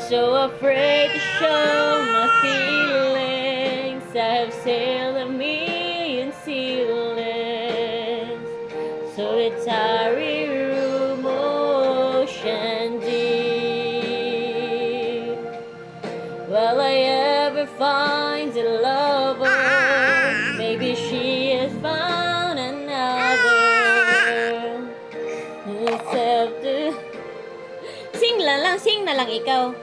so afraid to show my feelings. I've sailed a million sea lanes, solitary room, ocean deep. Will I ever find a lover? Maybe she has found another. Sing na lang ikaw.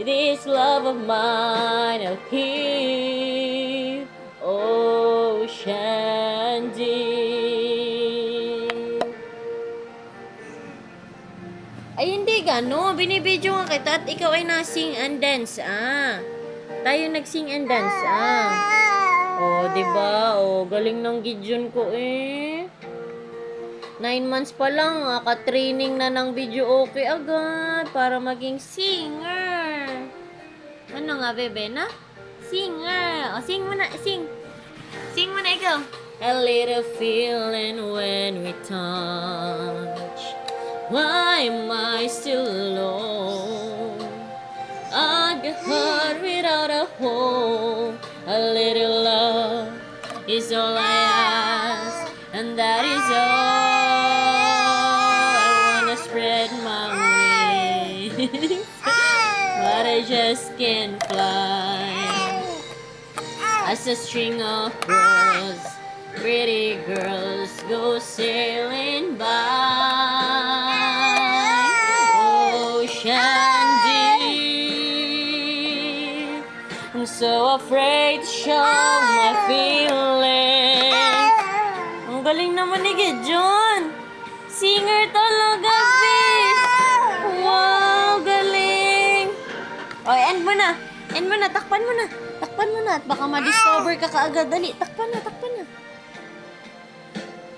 This love of mine I'll keep, ocean deep. Ay, hindi gano. Binibidyo nga kita at ikaw ay na-sing and dance, Tayo nag-sing and dance, Oh, diba? Oh, galing ng Gideon ko, 9 months pa lang, ka-training na ng video okay agad para maging singer. Ano nga, bebe, na? Singer. O, sing mo na, sing. Sing mo na ikaw. A little feeling when we touch. Why am I still alone? I get hurt without a home. A little love is all I ask, and that is all. Spread my wings, but I just can't fly. As a string of pearls, pretty girls go sailing by. Ocean deep, I'm so afraid to show my feelings. Ang galing naman ni Gideon. Singer talaga, wow, galing. O, end mo na. End mo na, takpan mo na. Takpan mo na at baka ma-discover ka kaagad. Dali, takpan na, takpan na.